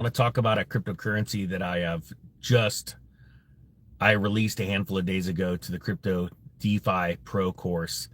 want to talk about a cryptocurrency that I released a handful of days ago to the Crypto DeFi Pro course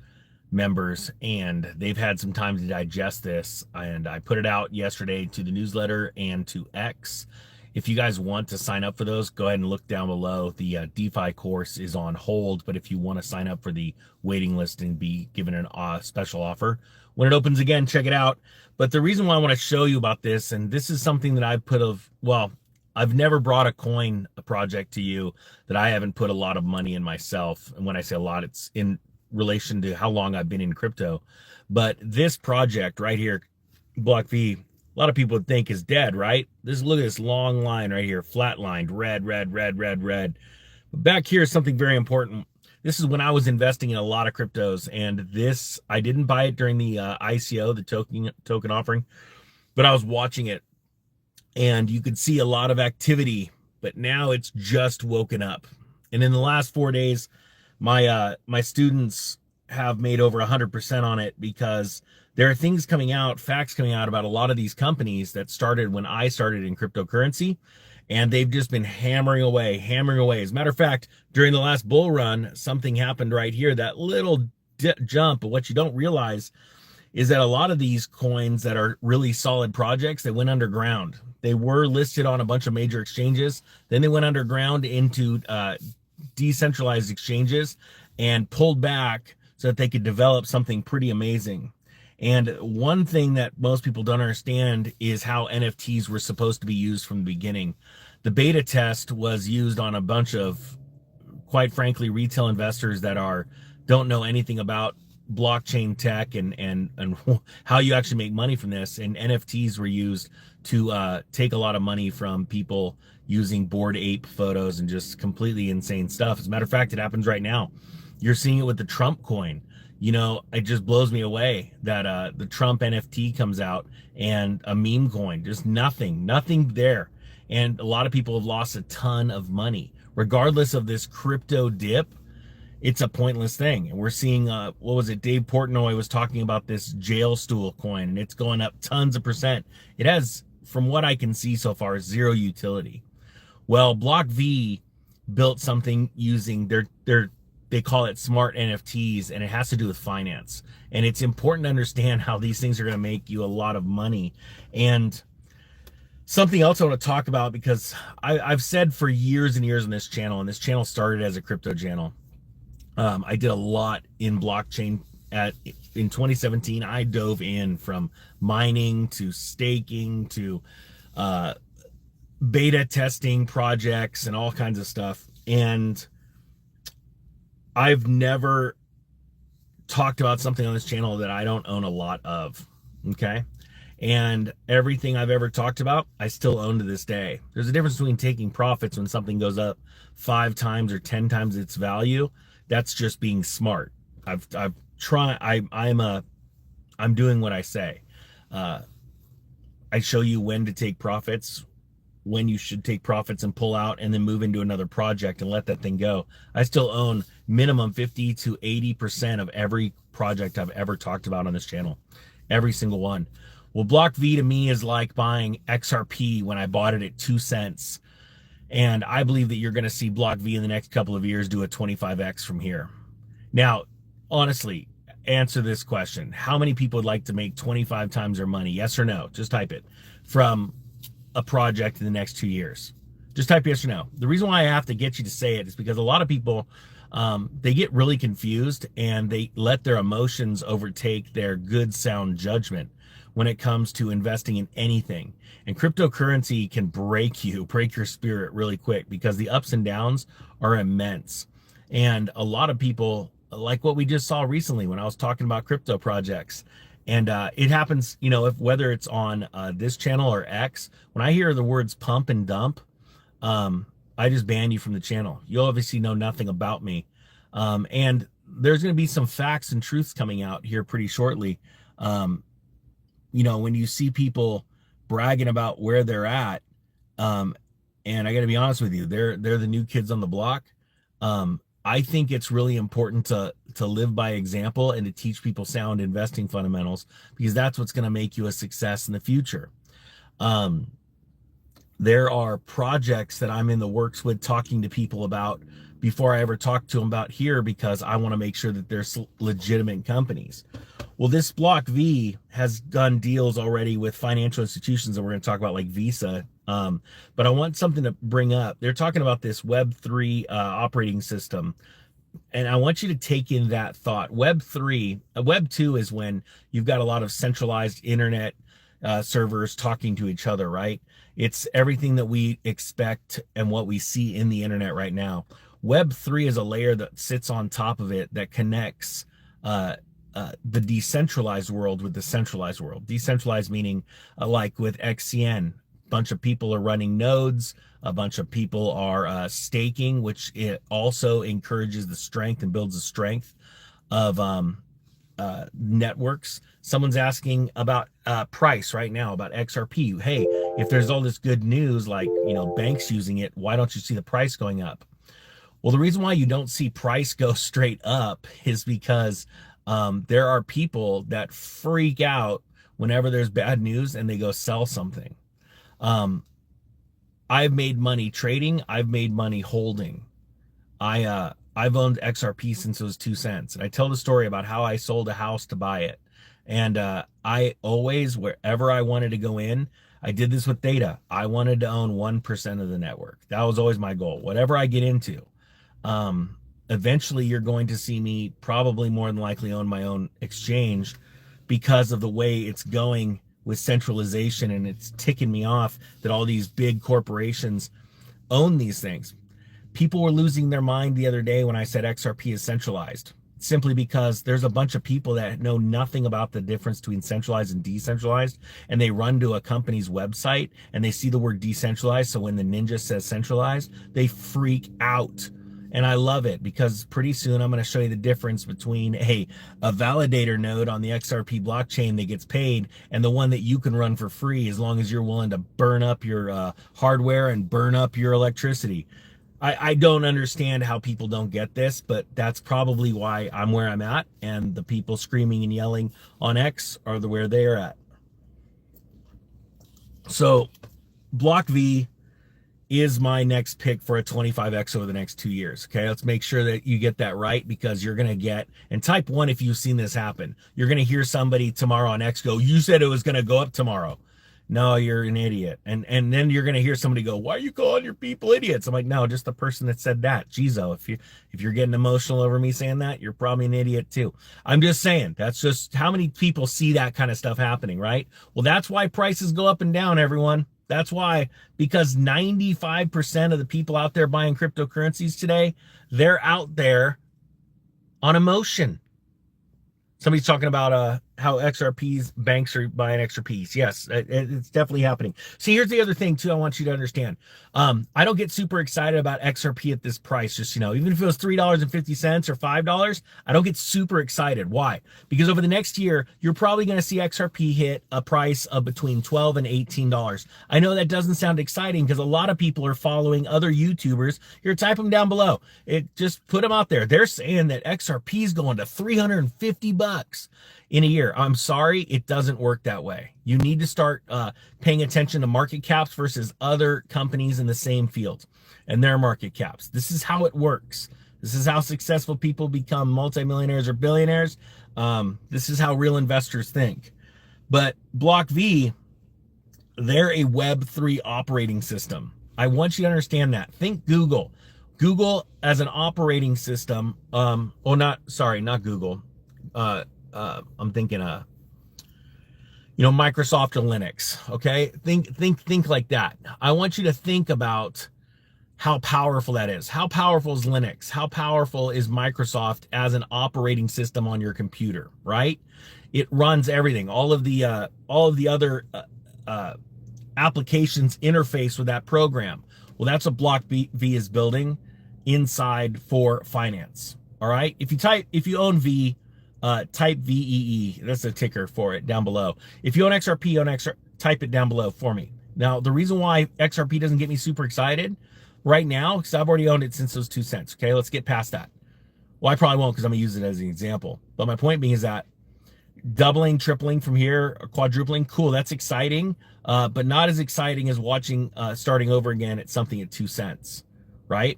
members, and they've had some time to digest this. And I put it out yesterday to the newsletter and to X. If you guys want to sign up for those, go ahead and look down below. The DeFi course is on hold, but if you want to sign up for the waiting list and be given a special offer when it opens again, check it out. But the reason why I want to show you about this, and this is something that I've never brought a project to you that I haven't put a lot of money in myself. And when I say a lot, it's in relation to how long I've been in crypto. But this project right here, Block V, a lot of people would think is dead, right? Look at this long line right here, flatlined, red, red, red, red, red. But back here is something very important. This is when I was investing in a lot of cryptos, and this, I didn't buy it during the ICO, the token offering, but I was watching it, and you could see a lot of activity, but now it's just woken up. And in the last 4 days, my students have made over 100% on it, because there are things coming out, facts coming out about a lot of these companies that started when I started in cryptocurrency, and they've just been hammering away, hammering away. As a matter of fact, during the last bull run, something happened right here, that little jump. But what you don't realize is that a lot of these coins that are really solid projects, they went underground. They were listed on a bunch of major exchanges. Then they went underground into decentralized exchanges and pulled back so that they could develop something pretty amazing. And one thing that most people don't understand is how NFTs were supposed to be used from the beginning. The beta test was used on a bunch of, quite frankly, retail investors that don't know anything about blockchain tech and how you actually make money from this. And NFTs were used to take a lot of money from people using Bored Ape photos and just completely insane stuff. As a matter of fact, it happens right now. You're seeing it with the Trump coin. You know, it just blows me away that the Trump NFT comes out and a meme coin, just nothing there. And a lot of people have lost a ton of money. Regardless of this crypto dip, it's a pointless thing. And we're seeing, what was it? Dave Portnoy was talking about this jail stool coin, and it's going up tons of percent. It has, from what I can see so far, zero utility. Well, Block V built something using they call it smart NFTs, and it has to do with finance. And it's important to understand how these things are going to make you a lot of money. And something else I want to talk about, because I've said for years and years on this channel, and this channel started as a crypto channel. I did a lot in blockchain. In 2017, I dove in from mining to staking to beta testing projects and all kinds of stuff. And I've never talked about something on this channel that I don't own a lot of, okay? And everything I've ever talked about, I still own to this day. There's a difference between taking profits when something goes up 5 times or 10 times its value. That's just being smart. I'm doing what I say. I show you when to take profits, when you should take profits and pull out and then move into another project and let that thing go. I still own minimum 50 to 80% of every project I've ever talked about on this channel. Every single one. Well, Block V to me is like buying XRP when I bought it at 2 cents. And I believe that you're going to see Block V in the next couple of years do a 25x from here. Now, honestly, answer this question. How many people would like to make 25 times their money? Yes or no? Just type it. From a project in the next 2 years. Just type yes or no. The reason why I have to get you to say it is because a lot of people, they get really confused and they let their emotions overtake their good sound judgment when it comes to investing in anything. And cryptocurrency can break your spirit really quick, because the ups and downs are immense. And a lot of people, like what we just saw recently when I was talking about crypto projects, and it happens, you know, whether it's on this channel or X, when I hear the words pump and dump, I just ban you from the channel. You'll obviously know nothing about me. And there's going to be some facts and truths coming out here pretty shortly. You know, when you see people bragging about where they're at, and I got to be honest with you, they're the new kids on the block. I think it's really important to live by example and to teach people sound investing fundamentals, because that's what's going to make you a success in the future. There are projects that I'm in the works with talking to people about before I ever talk to them about here, because I want to make sure that they're legitimate companies. Well, this Block V has done deals already with financial institutions, and we're going to talk about like Visa. But I want something to bring up. They're talking about this Web3 operating system, and I want you to take in that thought. Web3, Web2 is when you've got a lot of centralized internet servers talking to each other, right? It's everything that we expect and what we see in the internet right now. Web3 is a layer that sits on top of it that connects the decentralized world with the centralized world. Decentralized meaning like with XCN, a bunch of people are running nodes, a bunch of people are staking, which it also encourages the strength and builds the strength of networks. Someone's asking about price right now, about XRP. Hey, if there's all this good news, like, banks using it, why don't you see the price going up? Well, the reason why you don't see price go straight up is because there are people that freak out whenever there's bad news and they go sell something. I've made money trading. I've made money holding. I've owned XRP since it was 2 cents. And I tell the story about how I sold a house to buy it. And I always, wherever I wanted to go in, I did this with data. I wanted to own 1% of the network. That was always my goal. Whatever I get into, eventually you're going to see me probably more than likely own my own exchange, because of the way it's going with centralization, and it's ticking me off that all these big corporations own these things. People were losing their mind the other day when I said XRP is centralized, simply because there's a bunch of people that know nothing about the difference between centralized and decentralized, and they run to a company's website and they see the word decentralized. So when the ninja says centralized, they freak out. And I love it, because pretty soon I'm going to show you the difference between a validator node on the XRP blockchain that gets paid and the one that you can run for free, as long as you're willing to burn up your hardware and burn up your electricity. I don't understand how people don't get this, but that's probably why I'm where I'm at, and the people screaming and yelling on X are where they are at. So Block V is my next pick for a 25x over the next 2 years. Okay, let's make sure that you get that right, because you're going to get, and type 1 if you've seen this happen. You're going to hear somebody tomorrow on X go, you said it was going to go up tomorrow. No, you're an idiot. And then you're going to hear somebody go, why are you calling your people idiots? I'm like, no, just the person that said that. Jeez, if you're getting emotional over me saying that, you're probably an idiot too. I'm just saying, that's just how many people see that kind of stuff happening, right? Well, that's why prices go up and down, everyone. That's why, because 95% of the people out there buying cryptocurrencies today, they're out there on emotion. Somebody's talking about how XRP's banks are buying XRPs. Yes, it's definitely happening. See, here's the other thing too I want you to understand. I don't get super excited about XRP at this price. Just, even if it was $3.50 or $5, I don't get super excited. Why? Because over the next year, you're probably going to see XRP hit a price of between $12 and $18. I know that doesn't sound exciting, because a lot of people are following other YouTubers. Here, type them down below. Just put them out there. They're saying that XRP is going to $350 in a year. I'm sorry, it doesn't work that way. You need to start paying attention to market caps versus other companies in the same field and their market caps. This is how it works. This is how successful people become multimillionaires or billionaires. This is how real investors think. But Block V, they're a Web3 operating system. I want you to understand that. Think Google. Google as an operating system. Not Google. I'm thinking Microsoft or Linux. Okay, think like that. I want you to think about how powerful that is. How powerful is Linux? How powerful is Microsoft as an operating system on your computer? Right? It runs everything. All of the other applications interface with that program. Well, that's what Block V is building inside for finance. All right. If you own V, type VEE. That's a ticker for it down below. If you own XRP, type it down below for me. Now, the reason why XRP doesn't get me super excited right now, because I've already owned it since those 2 cents. Okay, let's get past that. Well, I probably won't, because I'm going to use it as an example. But my point being is that Doubling, tripling from here, quadrupling. Cool, that's exciting, but not as exciting as watching starting over again at something at 2 cents, right?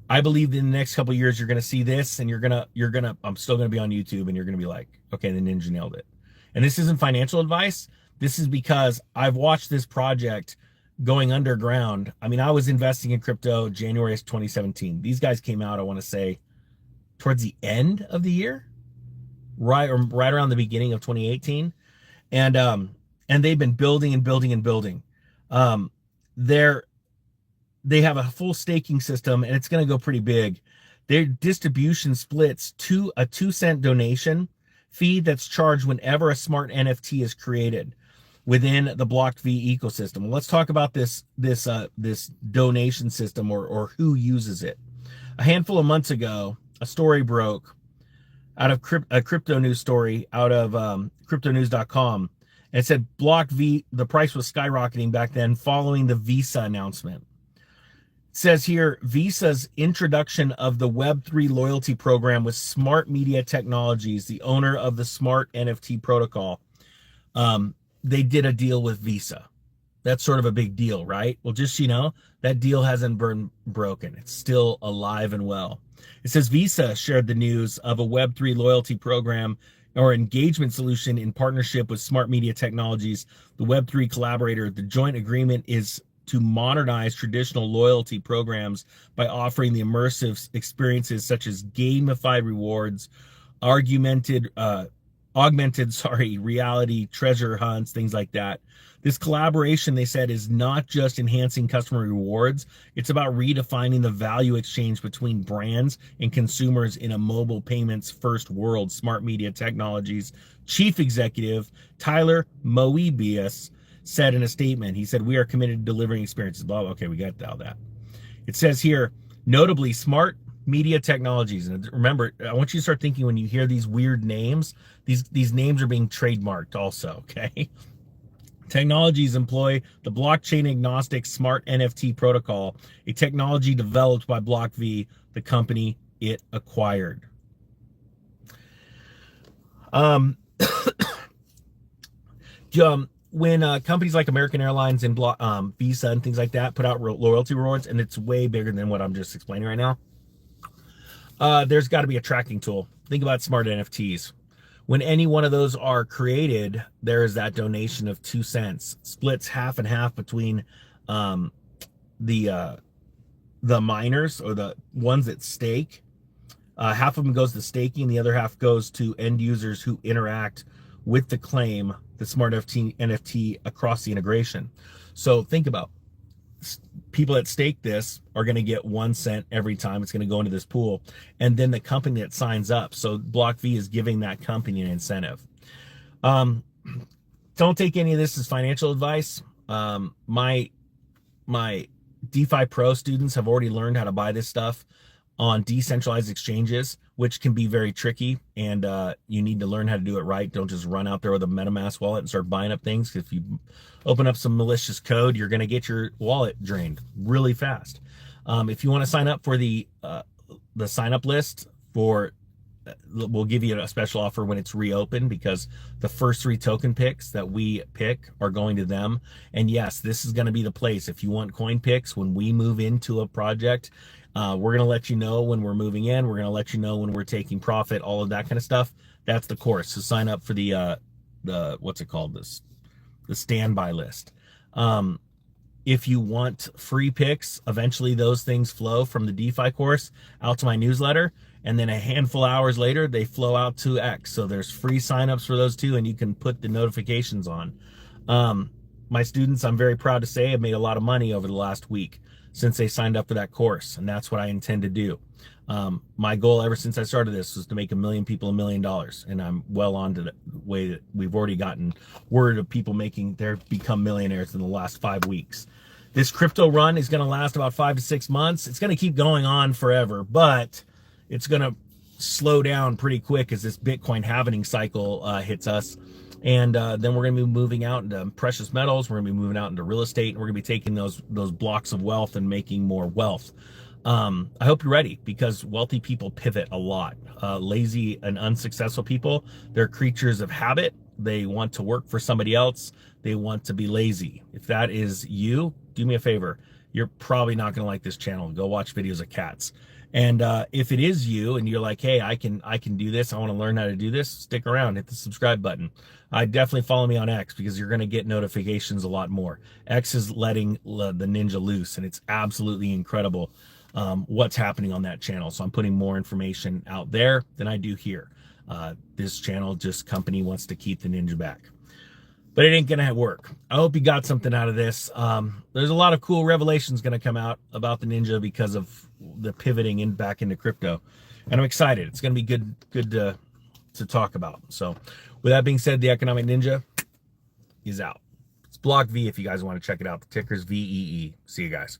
I believe in the next couple of years you're going to see this, and you're gonna. I'm still going to be on YouTube, and you're going to be like, okay, the ninja nailed it. And this isn't financial advice. This is because I've watched this project going underground. I mean, I was investing in crypto January of 2017. These guys came out, I want to say, towards the end of the year, right around the beginning of 2018, and they've been building and building and building. Um, they're they have a full staking system, and it's going to go pretty big. Their distribution splits to a 2 cent donation fee that's charged whenever a smart NFT is created within the Block V ecosystem. Let's talk about this donation system, or who uses it. A handful of months ago, a story broke out of a crypto news story out of cryptonews.com. And it said Block V, the price was skyrocketing back then following the Visa announcement. It says here, Visa's introduction of the Web3 loyalty program with Smart Media Technologies, the owner of the Smart NFT protocol. They did a deal with Visa. That's sort of a big deal, right? Well, just so you know, that deal hasn't been broken. It's still alive and well. It says Visa shared the news of a Web3 loyalty program or engagement solution in partnership with Smart Media Technologies, the Web3 collaborator. The joint agreement is to modernize traditional loyalty programs by offering the immersive experiences such as gamified rewards, augmented reality, treasure hunts, things like that. This collaboration, they said, is not just enhancing customer rewards. It's about redefining the value exchange between brands and consumers in a mobile payments first world. Smart Media Technologies chief executive Tyler Moebius said in a statement, he said, "We are committed to delivering experiences." Blah, okay, we got all that. It says here, notably, Smart Media Technologies. And remember, I want you to start thinking when you hear these weird names, these names are being trademarked also, okay? Technologies employ the blockchain agnostic smart NFT protocol, a technology developed by Block V, the company it acquired. When companies like American Airlines and Visa and things like that put out loyalty rewards, and it's way bigger than what I'm just explaining right now, there's got to be a tracking tool. Think about smart NFTs. When any one of those are created, there is that donation of 2 cents, splits half and half between the miners, or the ones that stake. Half of them goes to staking, the other half goes to end users who interact with the claim, the smart NFT across the integration. So think about people that stake this are going to get 1 cent every time. It's going to go into this pool, and then the company that signs up. So Block V is giving that company an incentive. Don't take any of this as financial advice. My DeFi Pro students have already learned how to buy this stuff on decentralized exchanges, which can be very tricky, and you need to learn how to do it right. Don't just run out there with a MetaMask wallet and start buying up things. If you open up some malicious code, you're going to get your wallet drained really fast. If you want to sign up for the sign up list for, we'll give you a special offer when it's reopened, because the first 3 token picks that we pick are going to them. And yes, this is going to be the place. If you want coin picks when we move into a project, we're going to let you know when we're moving in. We're going to let you know when we're taking profit, all of that kind of stuff. That's the course. So sign up for the what's it called? The standby list. If you want free picks, eventually those things flow from the DeFi course out to my newsletter, and then a handful of hours later, they flow out to X. So there's free signups for those too, and you can put the notifications on. My students, I'm very proud to say, have made a lot of money over the last week since they signed up for that course, and that's what I intend to do. My goal ever since I started this was to make 1 million people $1 million, and I'm well on to the way that we've already gotten word of people become millionaires in the last 5 weeks. This crypto run is going to last about 5 to 6 months. It's going to keep going on forever, but it's going to slow down pretty quick as this Bitcoin halving cycle hits us. And then we're going to be moving out into precious metals. We're going to be moving out into real estate, and we're going to be taking those blocks of wealth and making more wealth. I hope you're ready, because wealthy people pivot a lot. Lazy and unsuccessful people, they're creatures of habit. They want to work for somebody else. They want to be lazy. If that is you, do me a favor. You're probably not going to like this channel. Go watch videos of cats. And if it is you and you're like, hey, I can do this, I want to learn how to do this, stick around, hit the subscribe button. Definitely follow me on X, because you're going to get notifications a lot more. X is letting the ninja loose, and it's absolutely incredible what's happening on that channel. So I'm putting more information out there than I do here. This channel, just company wants to keep the ninja back. But it ain't gonna work. I hope you got something out of this. There's a lot of cool revelations gonna come out about the ninja because of the pivoting back into crypto, and I'm excited. It's gonna be good to talk about. So, with that being said, the Economic Ninja is out. It's Block V if you guguys want to check it out. The ticker's VEE. See you guys.